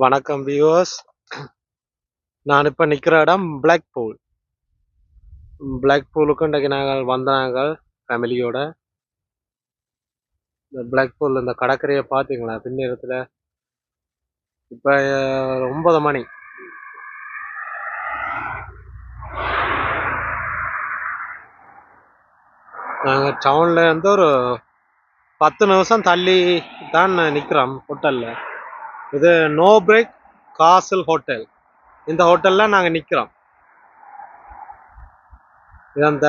வணக்கம் வியூவர்ஸ். நான் இப்போ நிற்கிற இடம் பிளாக் பூல். பிளாக் பூலுக்கு இன்றைக்கு நாங்கள் வந்தாங்க ஃபேமிலியோட. இந்த பிளாக் பூல் இந்த கடற்கரையை பார்த்தீங்களா பின்னேரத்தில்? இப்போ 9 மணி. நாங்கள் டவுனில் இருந்து ஒரு 10 நிமிஷம் தள்ளி தான் நிற்கிறோம் ஹோட்டலில். இது நோ பிரேக் காசல் ஹோட்டல். இந்த ஹோட்டலில் நாங்கள் நிற்கிறோம். இது அந்த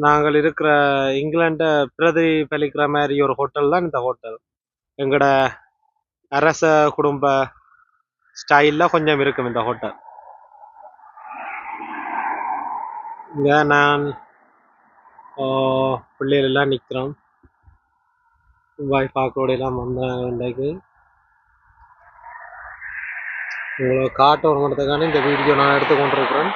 நாங்கள் இருக்கிற இங்கிலாண்டை பிரதிபலிக்கிற மாதிரி ஒரு ஹோட்டல் தான் இந்த ஹோட்டல். எங்களோட அரச குடும்ப ஸ்டைலில் கொஞ்சம் இருக்கும் இந்த ஹோட்டல். இங்கே நான் பிள்ளைகள் எல்லாம் நிற்கிறோம். வாய்ப்பாக்களோட எல்லாம் வந்தேன். இன்றைக்கு உங்களை காட்ட ஒரு மட்டத்துக்கான இந்த வீடியோ நான் எடுத்துக்கொண்டிருக்கிறேன்.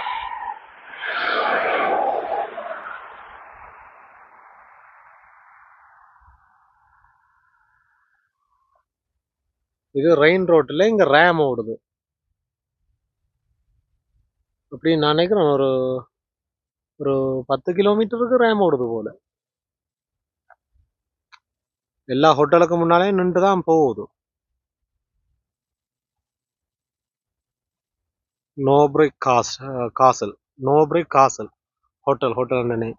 இது ரெயின் ரோட்டில் இங்கே ரேம் ஓடுது அப்படின்னு நான் நினைக்கிறேன். ஒரு ஒரு 10 கிலோமீட்டருக்கு ரேம் ஓடுது போல. எல்லா ஹோட்டலுக்கு முன்னாலே நின்று தான் போகுது. நோப்ரிக் காசல் நோப்ரிக் காசல் ஹோட்டல் என்னன்னு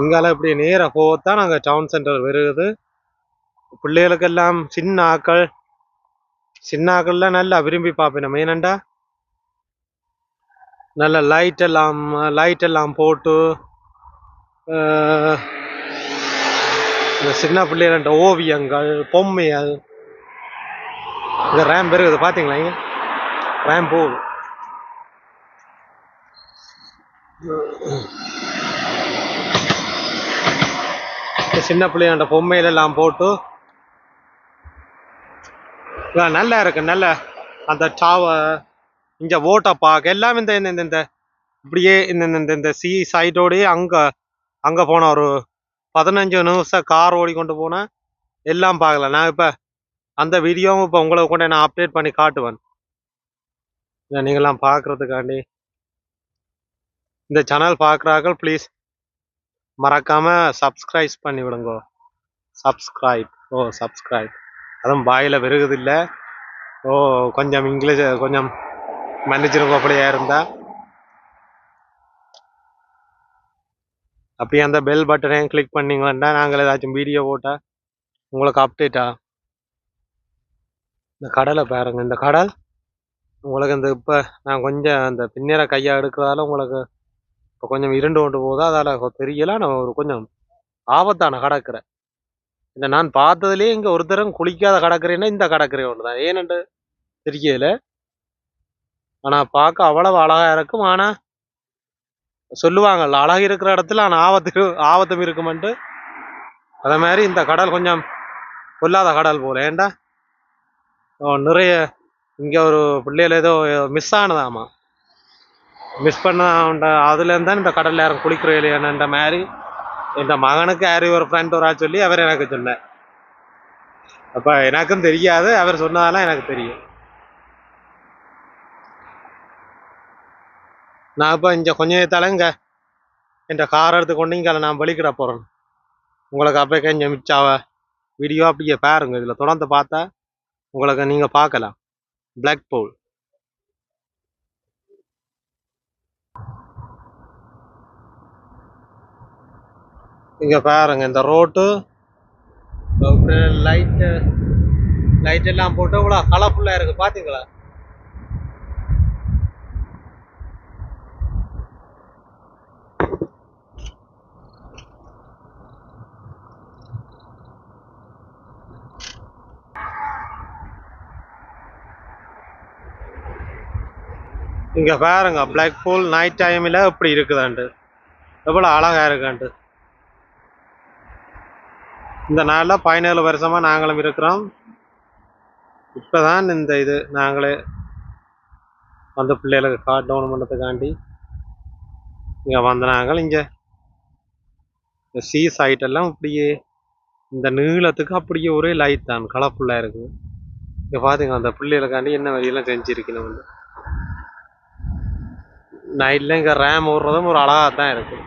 இங்கால இப்படி நேராக போகத்தான் நாங்கள் டவுன் சென்டர் வருது. பிள்ளைகளுக்கெல்லாம் சின்ன ஆக்கள்லாம் நல்லா விரும்பி பார்ப்பேன். ஏனண்டா நல்ல லைட் எல்லாம் போட்டு இந்த சின்ன பிள்ளைகள ஓவியங்கள் பொம்மைகள். இந்த ரேம் இருக்குது பார்த்தீங்களா? இங்கே ரேம் போகுது. சின்ன பிள்ளைகள பொம்மையிலெல்லாம் போட்டு நல்லா இருக்கு. நல்ல அந்த டவர் இங்கே ஓட்ட பார்க்க எல்லாம் இந்த இந்த இப்படியே இந்த சி சைடோடையே அங்கே போன ஒரு 15 நிமிஷம் கார் ஓடிக்கொண்டு போனால் எல்லாம் பார்க்கலாம். நான் இப்போ அந்த வீடியோவும் இப்போ உங்களை கொண்டு நான் அப்டேட் பண்ணி காட்டுவேன். நீங்கள்லாம் பார்க்குறதுக்காண்டி இந்த சேனல் பார்க்குறார்கள் ப்ளீஸ் மறக்காமல் சப்ஸ்கிரைப் பண்ணி விடுங்க. சப்ஸ்கிரைப் அதுவும் வாயில் விருகுதில்லை. கொஞ்சம் இங்கிலீஷ் கொஞ்சம் மன்னிச்சிருங்க அப்படியா இருந்தா. அப்படியே அந்த பெல் பட்டனையும் கிளிக் பண்ணிங்கன்னா நாங்கள் ஏதாச்சும் வீடியோ போட்டால் உங்களுக்கு அப்டேட்டா. இந்த கடலை பாருங்க. இந்த கடல் உங்களுக்கு இந்த இப்போ நான் கொஞ்சம் அந்த பின்னேற கையை எடுக்கிறதால உங்களுக்கு இப்போ கொஞ்சம் இருண்டு கொண்டு போகுதா, அதால் தெரியல. நான் ஒரு கொஞ்சம் ஆபத்தான கடற்கரை. இந்த நான் பார்த்ததுலேயே இங்கே ஒரு தரம் குளிக்காத கடற்கரைன்னா இந்த கடற்கரை ஒன்று தான். ஏனென்று தெரியல. ஆனால் பார்க்க அவ்வளவு அழகாக இருக்கும். ஆனால் சொல்லுவாங்கல்ல அழகு இருக்கிற இடத்துல ஆனால் ஆபத்தும் இருக்குமென்ட்டு. அதே மாதிரி இந்த கடல் கொஞ்சம் கொல்லாத கடல் போல. ஏண்டா நிறைய இங்கே ஒரு பிள்ளைகள் ஏதோ மிஸ் ஆனதாமா. மிஸ் பண்ண அதுலேருந்து தான் இந்த கடலில் யாரும் குளிக்கிற இல்லையான்ற மாதிரி என் மகனுக்கு யாரும் ஒரு ஃப்ரெண்ட் ஒரு ஆள் சொல்லி அவர் எனக்கு சொன்னார். அப்போ எனக்கும் தெரியாது, அவர் சொன்னதெல்லாம் எனக்கு தெரியும். நான் இப்போ இங்கே கொஞ்சம் இங்கே என் கார் எடுத்துக்கொண்டு இங்கே நான் வெளிக்கிட போகிறேன். உங்களுக்கு அப்போ கொஞ்சம் மிச்சாவ வீடியோ அப்படியே பாருங்க. இதில் தொடர்ந்து பார்த்தா உங்களுக்கு நீங்கள் பார்க்கலாம். பிளாக் பூல் இங்கே பாருங்க. இந்த ரோட்டு லைட் எல்லாம் போட்டு இவ்வளோ கலர்ஃபுல்லாக இருக்குது பார்த்தீங்களா? இங்கே பாருங்க பிளாக் பூல் நைட் டைமில் எப்படி இருக்குதான்ட்டு, எவ்வளோ அழகாக இருக்கான்ட்டு. இந்த நாளில் 17 வருஷமாக நாங்களும் இருக்கிறோம். இப்போ தான் இந்த இது நாங்களே வந்து பிள்ளைகளுக்கு காட்டணும் பண்ணுறதுக்காண்டி இங்கே வந்த நாங்கள் இங்கே சீ சைட் எல்லாம் அப்படியே இந்த நீளத்துக்கு அப்படியே ஒரே லைட் தான் கலர்ஃபுல்லாக இருக்குது. இங்கே பாத்தீங்க அந்த பிள்ளைகளுக்காண்டி என்ன வழியெல்லாம் செஞ்சிருக்கணும். நைட்ல இங்கே ரேம் ஓடுறதும் ஒரு அழகாக தான் இருக்குது.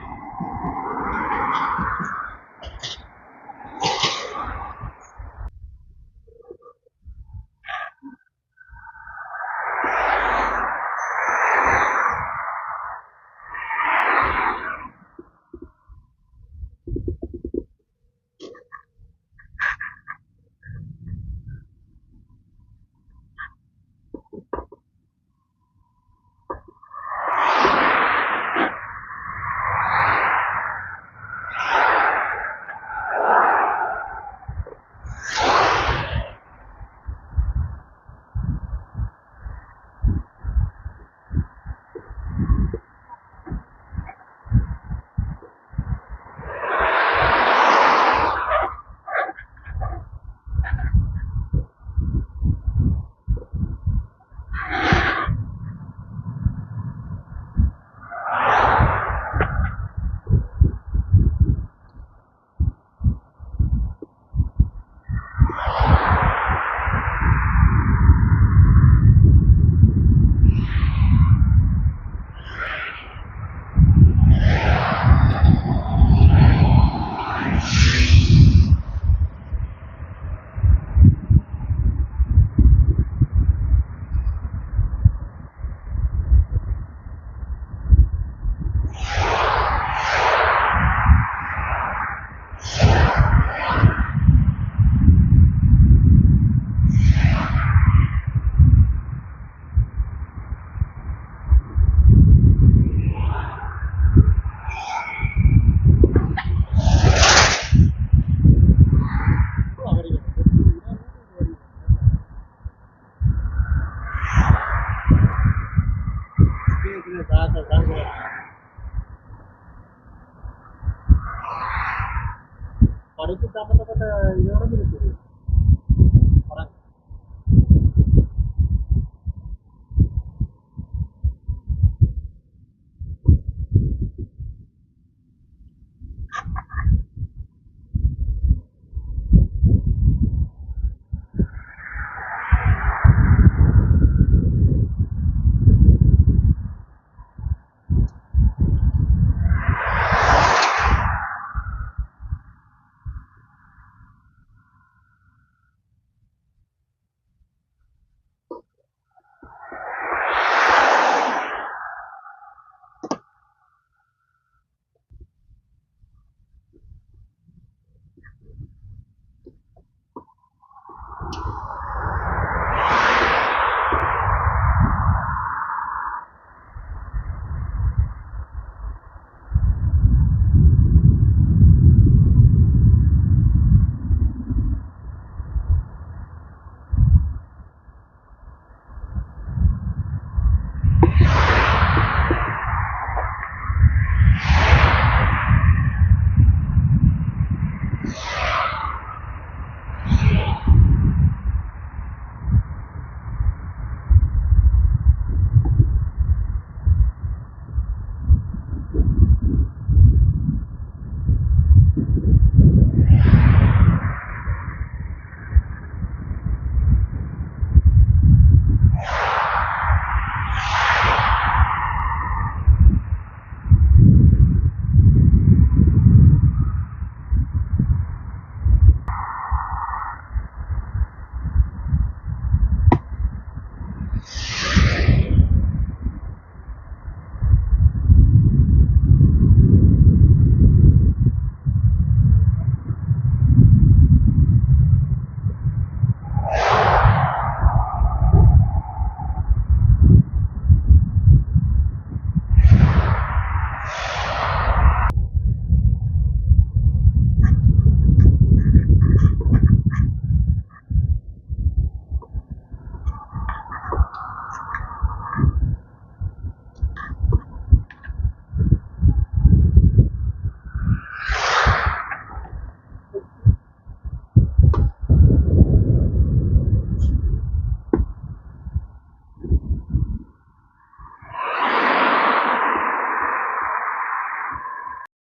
படிப்பு சம்பந்தப்பட்ட இதோட இருக்குது.